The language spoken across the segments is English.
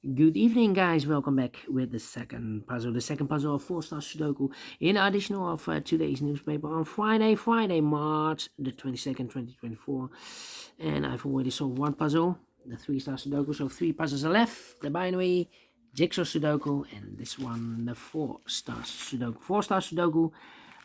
Good evening, guys. Welcome back with the second puzzle of Four Stars Sudoku in additional of today's newspaper on Friday, March the 22nd, 2024. And I've already solved one puzzle, the three-star Sudoku, so three puzzles are left, the binary, jigsaw Sudoku, and this one, the four-star Sudoku. Four-star Sudoku,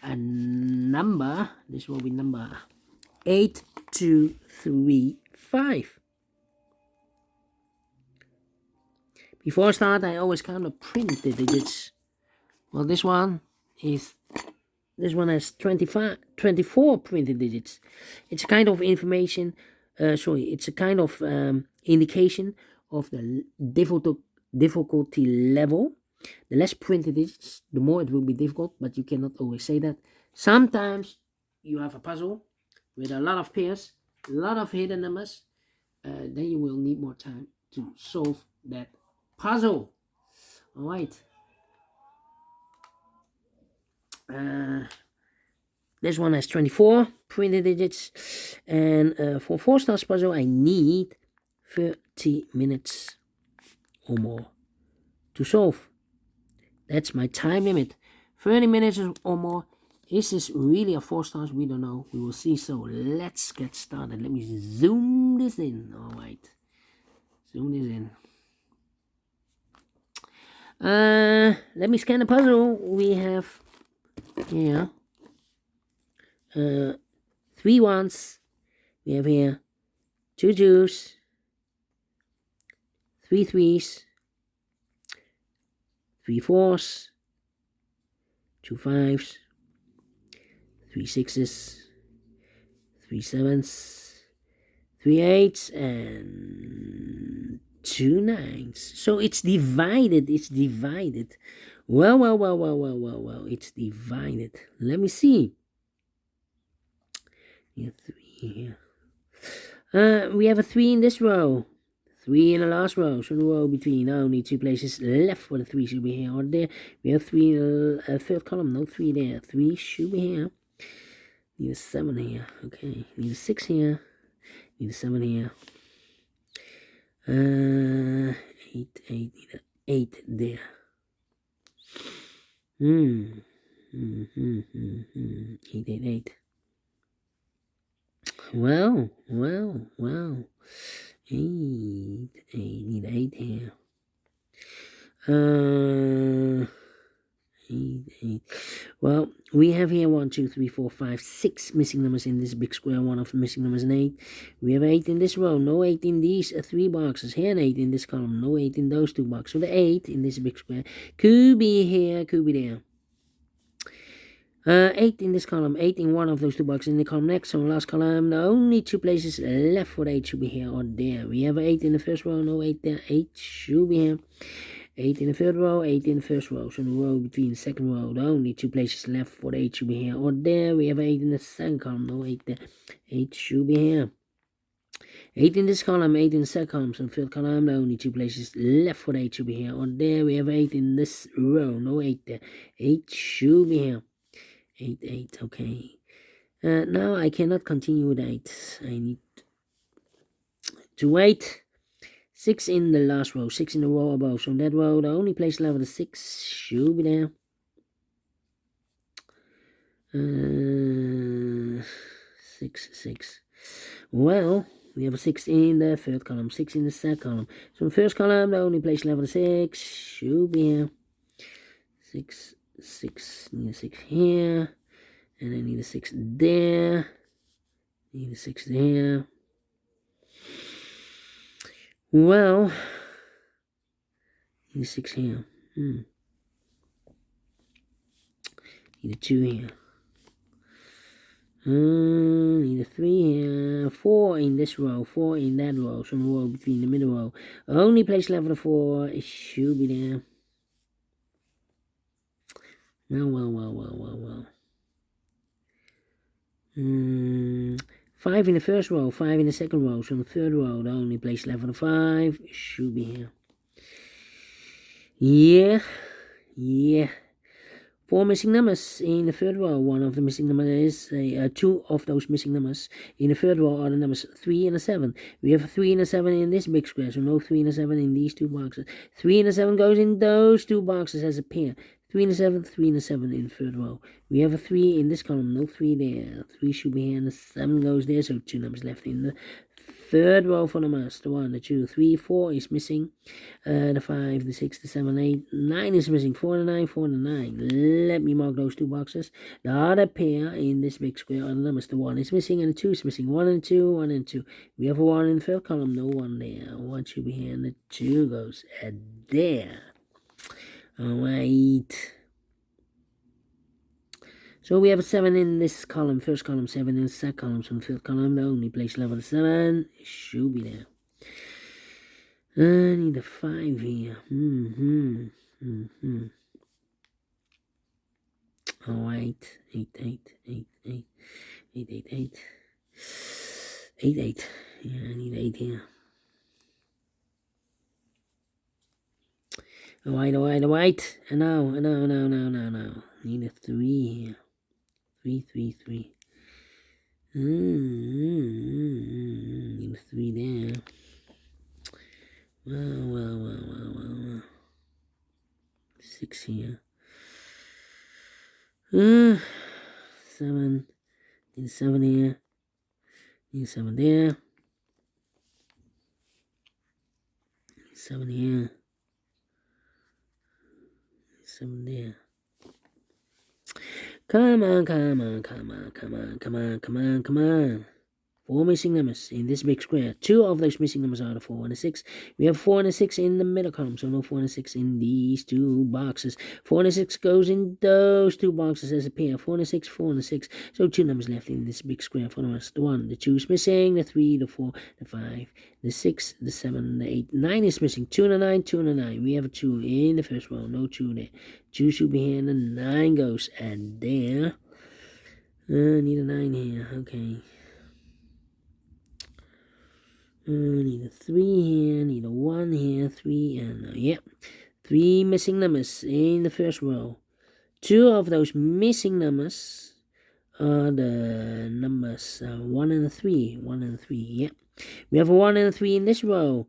a number, this will be number 8235. Before I start, I always kind of print the digits. Well, this one has 24 printed digits. It's a kind of information. It's a kind of indication of the difficulty level. The less printed digits, the more it will be difficult. But you cannot always say that. Sometimes you have a puzzle with a lot of pairs, a lot of hidden numbers. Then you will need more time to solve that puzzle. All right. This one has 24 printed digits, and for four stars puzzle I need 30 minutes or more to solve. That's my time limit. 30 minutes or more. Is this really a four stars? We don't know. We will see. So let's get started. Let me zoom this in. All right. Zoom this in. Let me scan the puzzle. We have here 3 ones. We have here 2 twos, 3 threes, 3 fours, 2 fives, 3 sixes, 3 sevens, 3 eights, and 2 nines. So it's divided. It's divided. Well. It's divided. Let me see. Here, 3 here. We have a 3 in this row. 3 in the last row. So the row between only 2 places left for the 3 should be here or there. We have 3 in the third column. No 3 there. 3 should be here. Need a 7 here. Okay. Need a 6 here. Need a 7 here. 8, need an 8 there. 8. Well. 8, need 8 here. 8. Well, we have here 1, 2, 3, 4, 5, 6 missing numbers in this big square. One of the missing numbers is an 8. We have 8 in this row. No 8 in these 3 boxes. Here an 8 in this column. No 8 in those 2 boxes. So the 8 in this big square could be here, could be there. 8 in this column, 8 in one of those 2 boxes in the column next. So last column, the only 2 places left for the 8 should be here or there. We have 8 in the first row, no 8 there. 8 should be here. 8 in the third row, 8 in the first row. So the row between the second row, the only 2 places left for the 8 should be here or there. We have 8 in the second column, no 8 there. 8 should be here. 8 in this column, 8 in the second column. So the third column, the only 2 places left for the 8 should be here or there. We have 8 in this row, no 8 there. 8 should be here. 8, okay. Now I cannot continue with 8. I need to wait. 6 in the last row, 6 in the row above. So in that row, the only place left is 6 should be there. 6. Well, we have a 6 in the third column, 6 in the second column. So in the first column, the only place left is 6 should be here. 6, need a 6 here, and I need a 6 there, need a 6 there. Well, need a 6 here, need a 2 here, need a 3 here, 4 in this row, 4 in that row, so the row between the middle row. Only place left for the 4, it should be there. Well. 5 in the first row, 5 in the second row. So in the third row, the only place left for the 5 should be here. Yeah. 4 missing numbers in the third row. One of the missing numbers is 2 of those missing numbers in the third row are the numbers 3 and a 7. We have a 3 and a 7 in this big square, so no 3 and a 7 in these 2 boxes. 3 and a 7 goes in those 2 boxes as a pair. 3 and a 7, 3 and a 7 in the third row. We have a 3 in this column, no 3 there. 3 should be here, and the 7 goes there, so 2 numbers left in the third row for the master. 1, the 2, 3, 4 is missing. The 5, the 6, the 7, 8, 9 is missing. 4 and 9, 4 and 9. Let me mark those 2 boxes. The other pair in this big square are the numbers. The 1 is missing and the 2 is missing. 1 and 2, 1 and 2. We have a 1 in the third column, no 1 there. 1 should be here, and the 2 goes there. Alright. So we have a 7 in this column, first column, 7 in the second column, so in the fifth column, the only place left with 7 should be there. I need a 5 here. Alright, 8, 8, 8, 8, 8, 8, 8, 8, 8. Yeah, I need 8 here. Alright. And now. Need a 3 here. 3, 3, 3. Need a 3 there. Well. 6 here. 7. Need a 7 here. Need a 7 there. 7 here. 7 there. Come on. 4 missing numbers in this big square. 2 of those missing numbers are the 4 and the 6. We have 4 and a 6 in the middle column, so no 4 and a 6 in these 2 boxes. 4 and a 6 goes in those 2 boxes as a pair. 4 and a 6, 4 and a 6. So 2 numbers left in this big square for us. The 1, the 2 is missing, the 3, the 4, the 5, the 6, the 7, the 8, 9 is missing. 2 and a 9, 2 and a 9. We have a 2 in the first row, no 2 there. 2 should be here, and the 9 goes and there. Need a 9 here, okay. Need a 3 here, need a 1 here, 3, and 3 missing numbers in the first row. 2 of those missing numbers are the numbers 1 and a 3. 1 and 3, We have a 1 and a 3 in this row.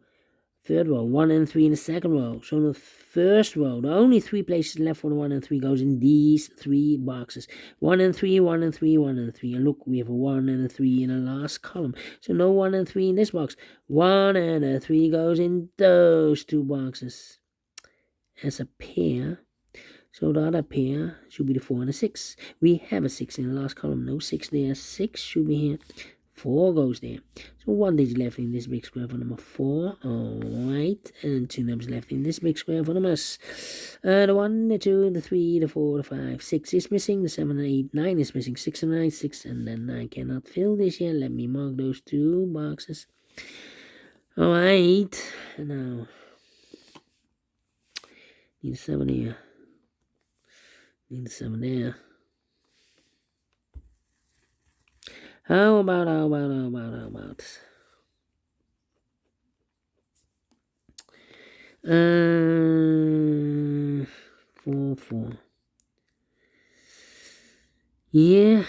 Third row, 1 and 3 in the second row. So in the first row, the only 3 places left for the 1 and 3 goes in these 3 boxes. 1 and 3, 1 and 3, 1 and 3. And look, we have a 1 and a 3 in the last column. So no 1 and 3 in this box. 1 and a 3 goes in those 2 boxes as a pair. So the other pair should be the 4 and a 6. We have a 6 in the last column. No 6 there. 6 should be here. 4 goes there. So 1 digit left in this big square for number 4. Alright. And 2 numbers left in this big square for numbers. The 1, the 2, the 3, the 4, the 5. 6 is missing. The 7 and 8. 9 is missing. 6 and 9. 6 and then 9 cannot fill this here. Let me mark those 2 boxes. Alright. Now. Need a 7 here. Need a 7 there. How about 4, 4. Yeah,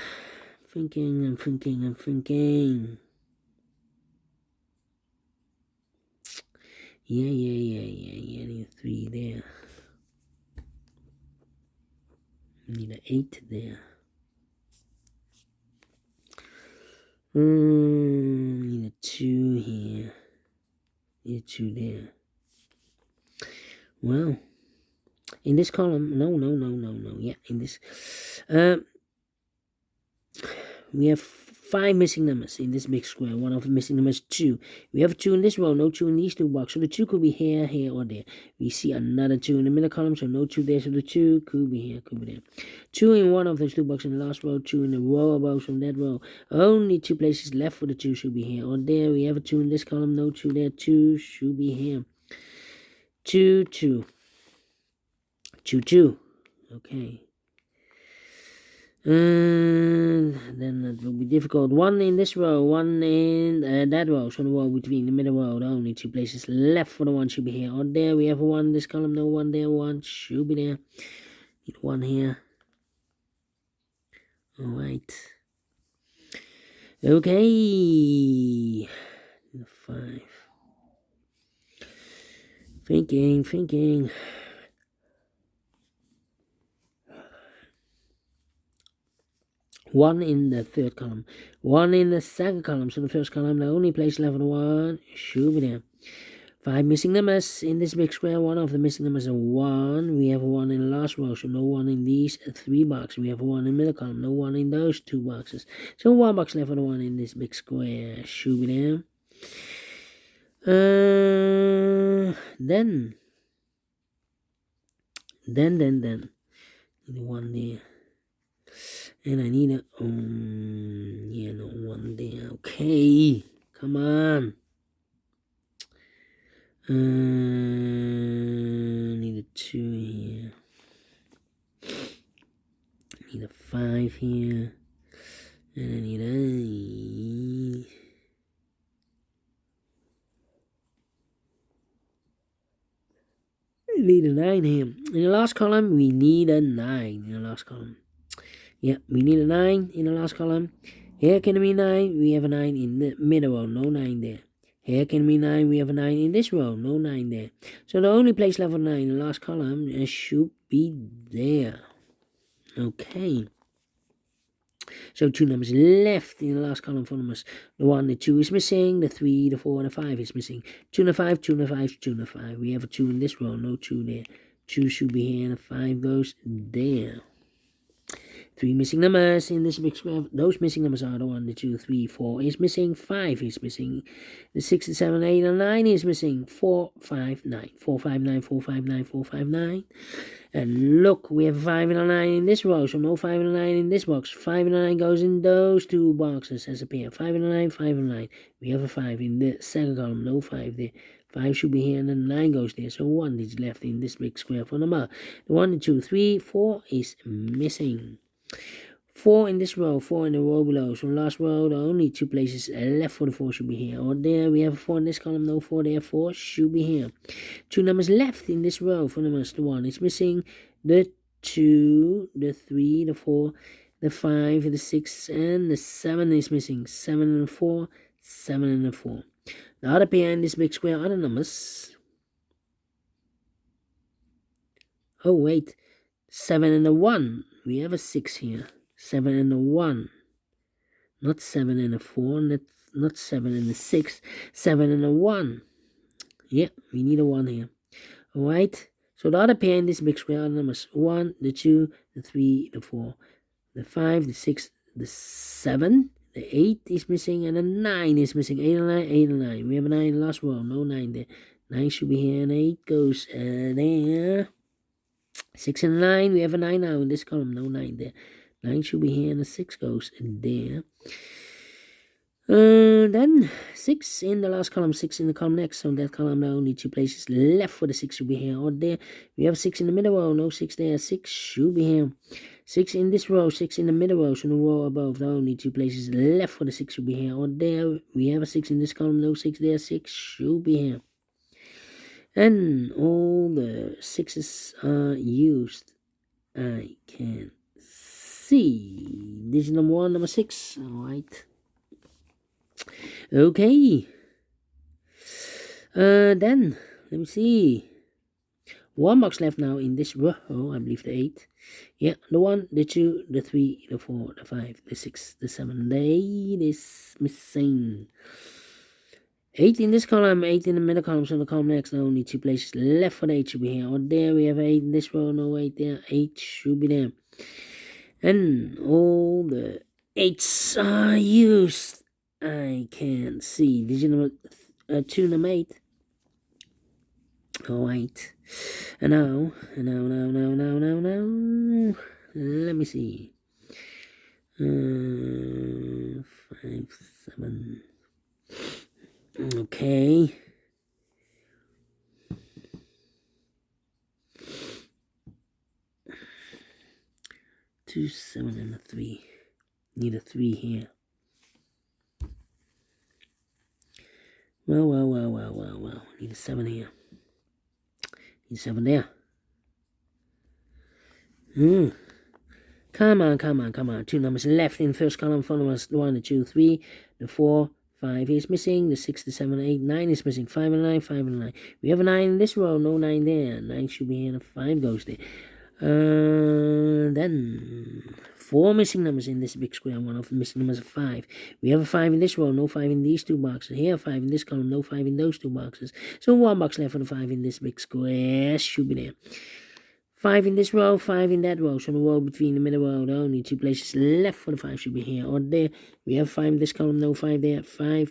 I'm thinking. Yeah, need a 3 there. Need an 8 there. Need a 2 here. Need a 2 there. Well, in this column, no. Yeah, in this, we have 5 missing numbers in this big square. One of the missing numbers 2. We have a 2 in this row, no 2 in these 2 boxes. So the 2 could be here, or there. We see another 2 in the middle column, so no 2 there. So the 2 could be here, could be there. 2 in one of those 2 boxes in the last row, 2 in the row above from that row. Only 2 places left for the 2 should be here or there. We have a 2 in this column, no 2 there. 2 should be here. 2, 2. 2, 2. Okay. And then that will be difficult. 1 in this row, 1 in that row. So the row between the middle row, the only 2 places left for the 1 should be here or there. We have a 1 in this column, no 1 there. 1 should be there. Need 1 here. Alright. Okay. 5. Thinking. 1 in the third column. 1 in the second column. So the first column, the only place left for 1 should be there. 5 missing numbers in this big square. One of the missing numbers is 1. We have 1 in the last row, so no 1 in these 3 boxes. We have 1 in the middle column, no 1 in those 2 boxes. So 1 box left for the 1 in this big square. Should be there. Then. Need 1 there. And I need a, yeah, no 1 there. Okay. Come on. Need a 2 here. Need a 5 here. And I need a... need a 9 here. In the last column, we need a 9 in the last column. Yeah, we need a 9 in the last column. Here can be 9. We have a 9 in the middle row. No 9 there. Here can be 9. We have a 9 in this row. No 9 there. So the only place left for 9 in the last column should be there. Okay. So 2 numbers left in the last column for numbers. The 1, the 2 is missing. The 3, the 4, and the 5 is missing. 2 and a 5, 2 and a 5, 2 and a 5. We have a 2 in this row. No 2 there. 2 should be here, and a 5 goes there. 3 missing numbers in this big square. Those missing numbers are the 1, the 2, 3, 4 is missing. 5 is missing. The 6, the 7, 8, and 9 is missing. 4, 5, 9. 4, 5, 9, 4, 5, 9, 4, 5, 9. And look, we have 5 and a 9 in this row, so no 5 and a 9 in this box. 5 and a 9 goes in those 2 boxes as a pair. 5 and a 9, 5 and a 9. We have a 5 in the second column, no 5 there. 5 should be here, and then 9 goes there. So 1 is left in this big square for number. The 1, the 2, 3, 4 is missing. 4 in this row, 4 in the row below. So last row, the only 2 places left for the 4 should be here. Or there, we have a 4 in this column, no 4 there, 4 should be here. 2 numbers left in this row for numbers. The 1 is missing, the 2, the 3, the 4, the 5, the 6, and the 7 is missing. 7 and 4, 7 and 4. The other pair in this big square are the numbers. Oh, wait. 7 and a 1. We have a 6 here. 7 and a 1. Not 7 and a 4. Not 7 and a 6. 7 and a 1. Yeah, we need a 1 here. Alright. So the other pair in this big square are the numbers 1, the 2, the 3, the 4, the 5, the 6, the 7. The 8 is missing and the 9 is missing. 8 and 9, 8 and 9. We have a 9 in the last row. No 9 there. 9 should be here and 8 goes there. 6 and 9. We have a 9 now in this column. No 9 there. 9 should be here and the 6 goes there. Then 6 in the last column, 6 in the column next. So in that column, there are only 2 places left for the 6 should be here or there. We have 6 in the middle row. No 6 there. 6 should be here. 6 in this row, 6 in the middle row. So in the row above, there are only 2 places left for the 6 should be here or there. We have a 6 in this column. No 6 there. 6 should be here. And all the 6s are used. I can see. This is number 1, number 6. Alright. Okay. Then, let me see. 1 box left now in this row. I believe the 8. Yeah, the 1, the 2, the 3, the 4, the 5, the 6, the 7. The 8 is missing. 8 in this column, 8 in the middle column, so the column next, there are only 2 places left for the 8 should be here. Or there, we have 8 in this row, no 8 there, 8 should be there. And all the 8s are used. I can't see. Digit number 2, number 8. Alright. And now. Let me see. 5, 7. Okay. 2, 7, and a 3. Need a 3 here. Well. Need a 7 here. Need 7 there. Come on, come on, come on. 2 numbers left in the first column. Front of us, the 1, the 2, 3, the 4, 5 is missing. The 6, the 7, 8, 9 is missing. 5 and 9, 5 and 9. We have a 9 in this row, no 9 there. 9 should be here, and a 5 goes there. Then 4 missing numbers in this big square. One of the missing numbers is 5. We have a 5 in this row, no 5 in these 2 boxes. Here, 5 in this column, no 5 in those 2 boxes. So 1 box left for the 5 in this big square. Should be there. 5 in this row, 5 in that row. So the row between the middle row, the only 2 places left for the 5 should be here or there. We have 5 in this column, no 5 there. 5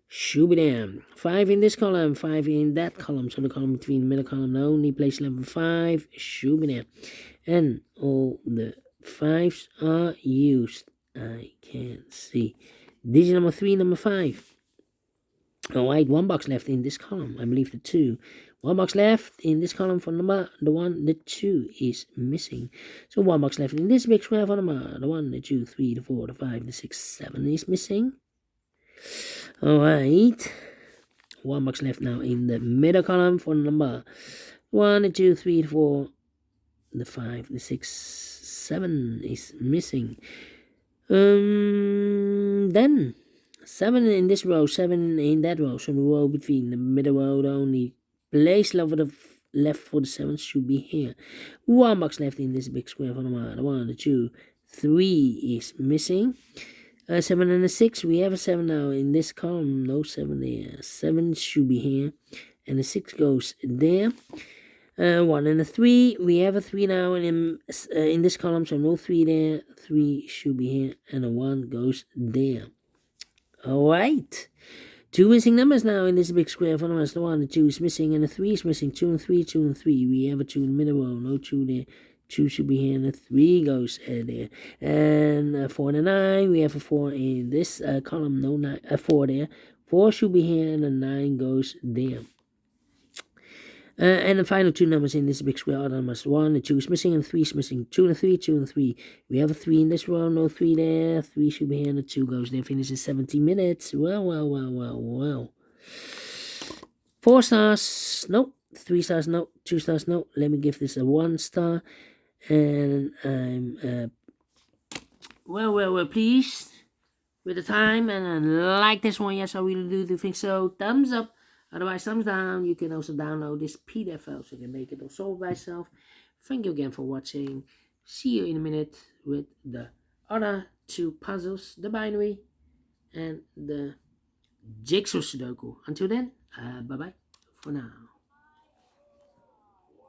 should be there. 5 in this column, 5 in that column. So the column between the middle column, the only place left for 5 should be there. And all the 5s are used. I can't see. Digit number 3, number 5. Alright, 1 box left in this column. I believe the 2. 1 box left in this column for number, the 1, the 2 is missing. So 1 box left in this big square for number, the 1, the 2, 3, the 4, the 5, the 6, 7 is missing. Alright. 1 box left now in the middle column for number 1, the 2, 3, the 4, the 5, the 6, 7 is missing. Then 7 in this row, 7 in that row. So the row between the middle row, the only place left for the 7 should be here. 1 box left in this big square for the 1, the 2, 3 is missing. 7 and a 6, we have a 7 now in this column, no 7 there. 7 should be here, and the 6 goes there. 1 and a 3, we have a 3 now in this column, so no 3 there. 3 should be here, and a 1 goes there. Alright. 2 missing numbers now in this big square. For us, the 1, the 2 is missing, and the 3 is missing. 2 and 3, 2 and 3. We have a 2 in the middle row, no 2 there. 2 should be here, and the 3 goes there. And 4 and a 9, we have a 4 in this column, no 4 there. 4 should be here, and the 9 goes there. And the final 2 numbers in this big square are numbers 1, the 2 is missing, and 3 is missing. 2 and 3, 2 and 3. We have a 3 in this row, no 3 there. 3 should be here, and the 2 goes there. Finishes 70 minutes. Well. 4 stars, no. 3 stars, no. 2 stars, no. Let me give this a 1 star. And I'm well pleased with the time. And I like this one. Yes, I really do think so. Thumbs up. Otherwise, thumbs down. You can also download this PDF file so you can make it or solve by yourself. Thank you again for watching. See you in a minute with the other 2 puzzles, the binary and the jigsaw Sudoku. Until then, bye-bye for now.